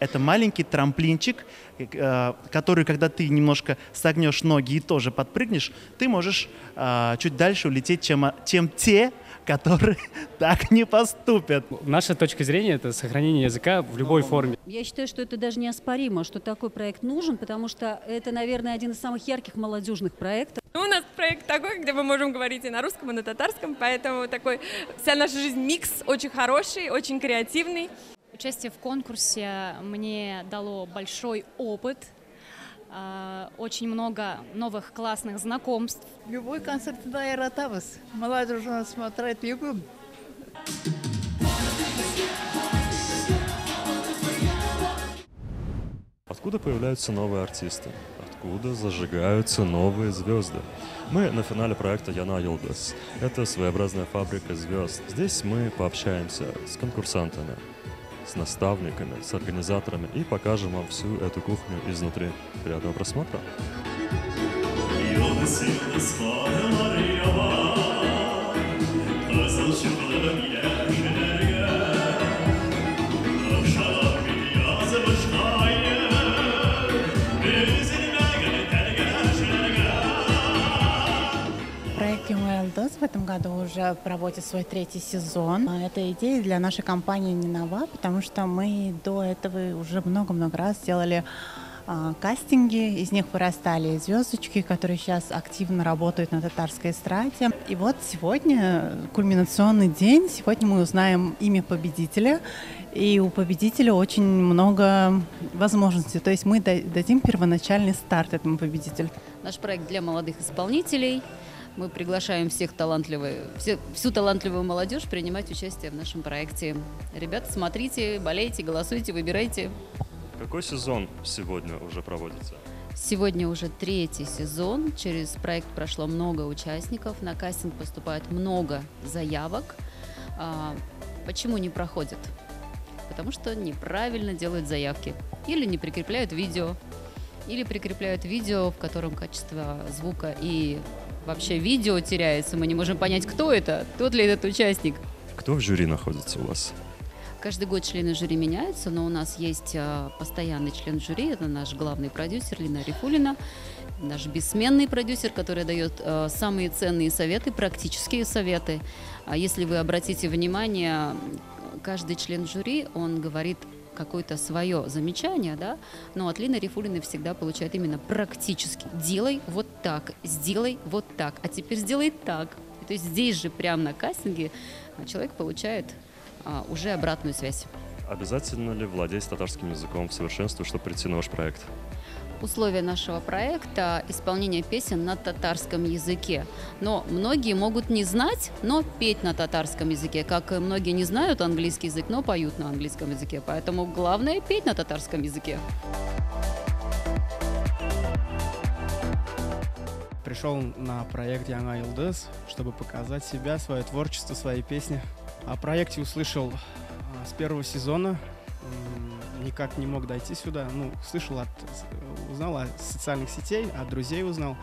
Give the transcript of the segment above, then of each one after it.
Это маленький трамплинчик, который, когда ты немножко согнешь ноги и тоже подпрыгнешь, ты можешь чуть дальше улететь, чем те, которые так не поступят. Наша точка зрения – это сохранение языка в любой форме. Я считаю, что это даже неоспоримо, что такой проект нужен, потому что это, наверное, один из самых ярких молодежных проектов. У нас проект такой, где мы можем говорить и на русском, и на татарском, поэтому такой вся наша жизнь микс очень хороший, очень креативный. Участие в конкурсе мне дало большой опыт, очень много новых классных знакомств. Любой концерт яратабыз. Молодежь у нас смотрит любим. Откуда появляются новые артисты? Откуда зажигаются новые звезды? Мы на финале проекта «Яна Йылдыз». Это своеобразная фабрика звезд. Здесь мы пообщаемся с конкурсантами, с наставниками, с организаторами и покажем вам всю эту кухню изнутри. Приятного просмотра! Проект «Яна Йылдыз» в этом году уже проводит свой 3-й сезон. Эта идея для нашей компании не нова, потому что мы до этого уже много-много раз делали кастинги, из них вырастали звездочки, которые сейчас активно работают на татарской эстраде. И вот сегодня кульминационный день, сегодня мы узнаем имя победителя, и у победителя очень много возможностей, то есть мы дадим первоначальный старт этому победителю. Наш проект для молодых исполнителей. Мы приглашаем всю талантливую молодежь принимать участие в нашем проекте. Ребята, смотрите, болейте, голосуйте, выбирайте. Какой сезон сегодня уже проводится? Сегодня уже 3-й сезон. Через проект прошло много участников. На кастинг поступает много заявок. Почему не проходят? Потому что неправильно делают заявки. Или не прикрепляют видео. Или прикрепляют видео, в котором качество звука и вообще видео теряется. Мы не можем понять, кто это, тот ли этот участник. Кто в жюри находится у вас? Каждый год члены жюри меняются, но у нас есть постоянный член жюри, это наш главный продюсер Лина Рифулина, наш бессменный продюсер, который дает самые ценные советы, практические советы. Если вы обратите внимание, каждый член жюри, он говорит какое-то свое замечание, да, но от Лины Рифулиной всегда получает именно практически. Делай вот так, сделай вот так, а теперь сделай так. То есть здесь же прямо на кастинге человек получает уже обратную связь. Обязательно ли владеть татарским языком в совершенстве, чтобы прийти на ваш проект? Условия нашего проекта – исполнение песен на татарском языке. Но многие могут не знать, но петь на татарском языке. Как и многие не знают английский язык, но поют на английском языке. Поэтому главное – петь на татарском языке. Пришел на проект «Яна Йылдыз», чтобы показать себя, свое творчество, свои песни. О проекте услышал с 1-го сезона, никак не мог дойти сюда. Узнал от социальных сетей, от друзей узнал.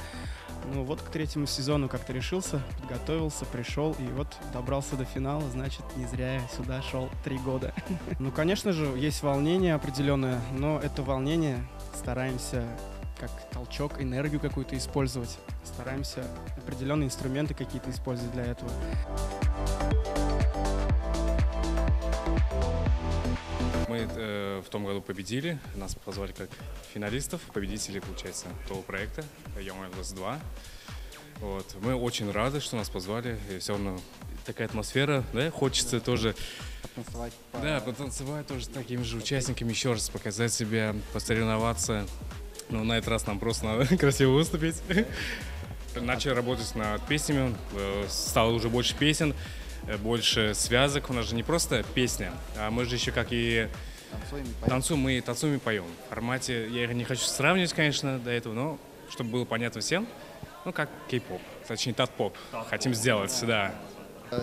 Вот к 3-му сезону как-то решился, подготовился, пришел и вот добрался до финала, значит, не зря я сюда шел 3 года. Конечно же, есть волнение определенное, но это волнение стараемся как толчок, энергию какую-то использовать. Стараемся определенные инструменты какие-то использовать для этого. Мы в том году победили, нас позвали как финалистов, победителей, получается, того проекта «Яна Йылдыз 2». Мы очень рады, что нас позвали, и все равно такая атмосфера, да, хочется тоже потанцевать тоже с такими же участниками, еще раз показать себя, посоревноваться. На этот раз нам просто надо красиво выступить. Начали работать над песнями, стало уже больше песен, больше связок. У нас же не просто песня, а мы же еще как и танцуем и поем. В формате, я их не хочу сравнивать, конечно, до этого, но чтобы было понятно всем, как кей-поп, точнее тат-поп хотим сделать, да.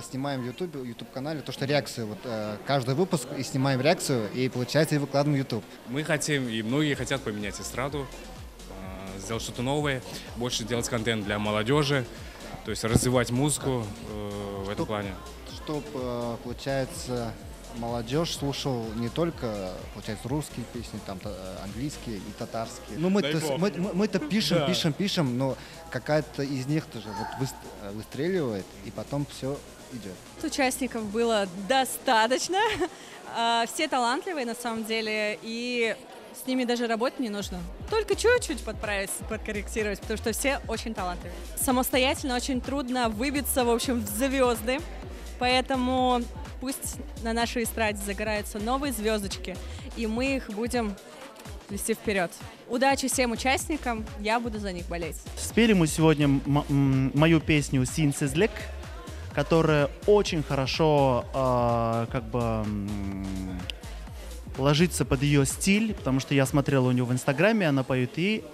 Снимаем в YouTube-канале, то что реакцию, каждый выпуск и снимаем реакцию, и получается и выкладываем в YouTube. Мы хотим, и многие хотят поменять эстраду, сделать что-то новое, больше делать контент для молодежи, то есть развивать музыку в этом плане. Чтобы, получается, молодежь слушал не только, получается, русские песни, там английские и татарские. Ну, мы-то пишем, но какая-то из них тоже вот выстреливает, и потом все идет. Участников было достаточно. Все талантливые на самом деле, и с ними даже работать не нужно. Только чуть-чуть подправить, подкорректировать, потому что все очень талантливые. Самостоятельно очень трудно выбиться, в общем, в звезды, поэтому пусть на нашей эстраде загораются новые звездочки, и мы их будем вести вперед. Удачи всем участникам, я буду за них болеть. Спели мы сегодня мою песню «Синсизлек», которая очень хорошо ложится под ее стиль, потому что я смотрел у нее в Инстаграме, она поет и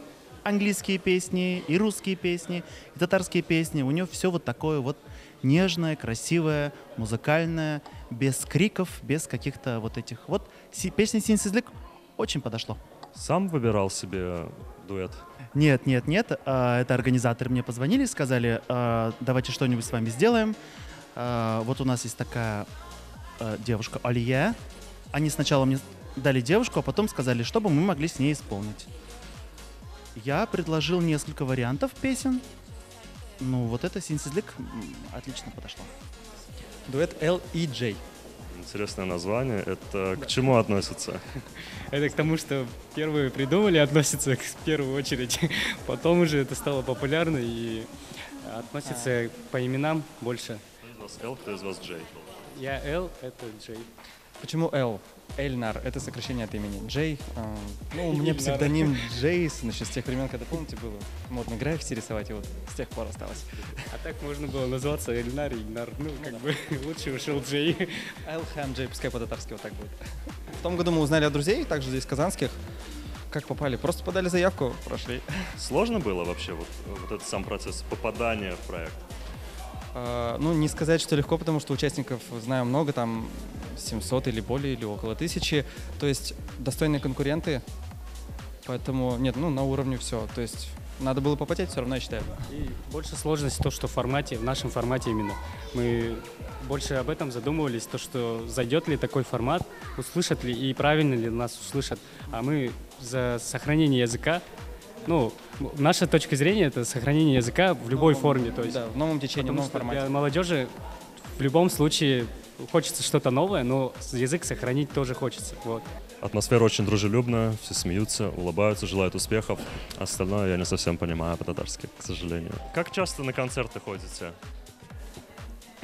английские песни, и русские песни, и татарские песни. У нее все вот такое вот нежное, красивое, музыкальное, без криков, без каких-то вот этих. Вот песня «Синсизлек» очень подошло. Сам выбирал себе дуэт? Нет. Это организаторы мне позвонили, сказали, давайте что-нибудь с вами сделаем. Вот у нас есть такая девушка Алия. Они сначала мне дали девушку, а потом сказали, чтобы мы могли с ней исполнить. Я предложил несколько вариантов песен. Ну, вот это «Синсизлек» отлично подошло. Дуэт L и J. Интересное название. Это к чему относится? Это к тому, что первые придумали, относится в первую очередь. Потом уже это стало популярно и относится по именам больше. Кто из вас L, кто из вас J? Я L, это J. Почему L? Эльнар — это сокращение от имени. Джей, у меня псевдоним Джейсон еще с тех времен, когда, помните, было модно граффити рисовать, и вот с тех пор осталось. А так можно было назваться Эльнар и Ильнар. Лучше ушел Джей. Элхэм Джей, пускай по-татарски вот так будет. В том году мы узнали от друзей, также здесь казанских. Как попали? Просто подали заявку, прошли. Сложно было вообще вот этот сам процесс попадания в проект? Не сказать, что легко, потому что участников знаю много, там 700 или более, или около 1000. То есть достойные конкуренты, поэтому нет, на уровне все. То есть надо было попотеть, все равно, я считаю. И больше сложность то, что в нашем формате именно. Мы больше об этом задумывались, то, что зайдет ли такой формат, услышат ли и правильно ли нас услышат. А мы за сохранение языка. Наша точка зрения — это сохранение языка в любой форме. То есть, да, в новом течении, в новом формате. Для молодежи в любом случае хочется что-то новое, но язык сохранить тоже хочется. Вот. Атмосфера очень дружелюбная, все смеются, улыбаются, желают успехов. Остальное я не совсем понимаю по-татарски, к сожалению. Как часто на концерты ходите?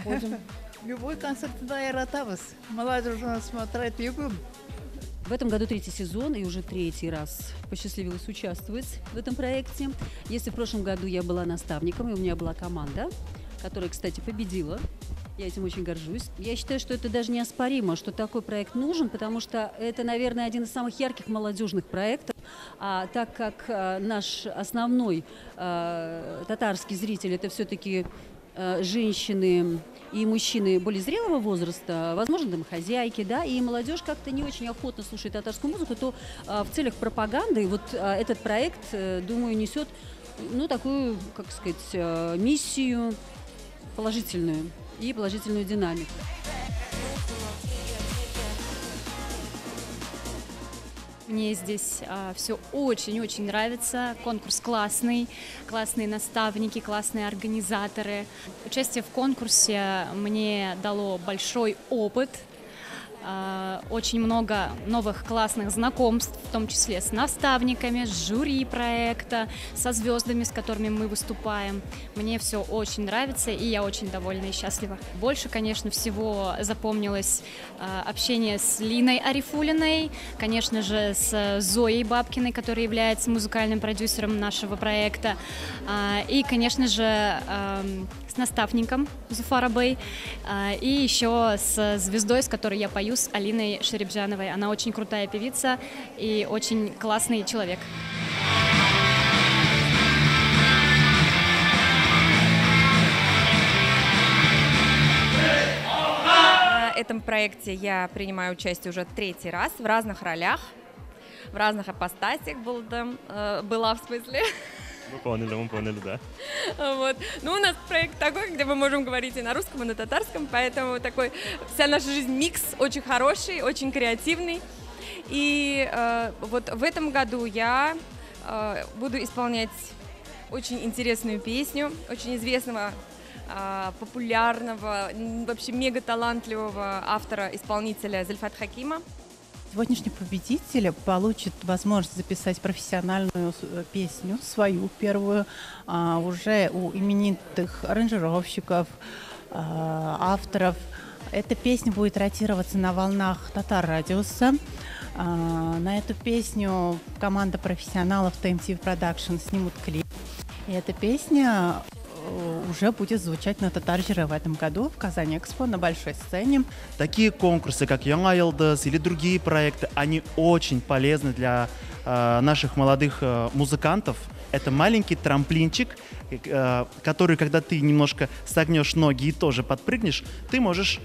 Ходим. Любой концерт Дайратавас. Молодежь у нас смотрит YouTube. В этом году 3-й сезон, и уже 3-й раз посчастливилось участвовать в этом проекте. Если в прошлом году я была наставником, и у меня была команда, которая, кстати, победила, я этим очень горжусь. Я считаю, что это даже неоспоримо, что такой проект нужен, потому что это, наверное, один из самых ярких молодежных проектов. А так как наш основной татарский зритель – это все-таки женщины и мужчины более зрелого возраста, возможно, домохозяйки, да, и молодежь как-то не очень охотно слушает татарскую музыку, то в целях пропаганды вот этот проект, думаю, несет, такую, как сказать, миссию положительную и положительную динамику. Мне здесь все очень-очень нравится. Конкурс классный, классные наставники, классные организаторы. Участие в конкурсе мне дало большой опыт. Очень много новых классных знакомств, в том числе с наставниками, с жюри проекта, со звездами, с которыми мы выступаем. Мне все очень нравится, и я очень довольна и счастлива. Больше, конечно, всего запомнилось общение с Линой Арифулиной, конечно же, с Зоей Бабкиной, которая является музыкальным продюсером нашего проекта, и, конечно же, с наставником Зуфара Бэй, и еще с звездой, с которой я пою, с Алиной Шеребжановой. Она очень крутая певица и очень классный человек. На этом проекте я принимаю участие уже 3-й раз в разных ролях, в разных апостасиях была в смысле. Мы поняли, да. Вот. Ну, у нас проект такой, где мы можем говорить и на русском, и на татарском, поэтому такой вся наша жизнь микс очень хороший, очень креативный. И вот в этом году я буду исполнять очень интересную песню, очень известного, популярного, вообще мега талантливого автора-исполнителя Зульфат Хакима. Сегодняшний победитель получит возможность записать профессиональную песню, свою первую, уже у именитых аранжировщиков, авторов. Эта песня будет ротироваться на волнах Татар Радиуса. На эту песню команда профессионалов TMT Production снимут клип. И эта песня уже будет звучать на Татаржире в этом году в Казани Экспо на большой сцене. Такие конкурсы, как Яңа Йылдыз или другие проекты, они очень полезны для наших молодых музыкантов. Это маленький трамплинчик, который, когда ты немножко согнешь ноги и тоже подпрыгнешь, ты можешь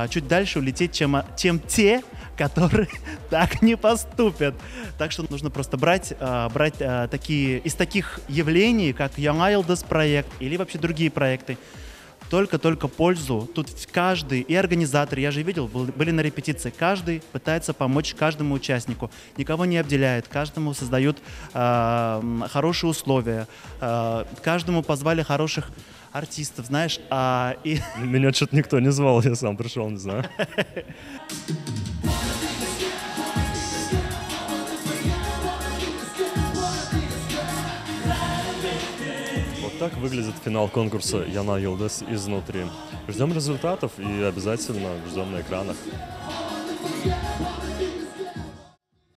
чуть дальше улететь, чем те, которые так не поступят. Так что нужно просто брать из таких явлений, как Яңа Йылдыз проект или вообще другие проекты, только пользу. Тут каждый, и организатор, я же видел, были на репетиции, каждый пытается помочь каждому участнику, никого не обделяет, каждому создают хорошие условия, каждому позвали хороших артистов, знаешь. Меня что-то никто не звал, я сам пришел, не знаю. Так выглядит финал конкурса Яңа Йылдыз изнутри. Ждем результатов и обязательно ждем на экранах.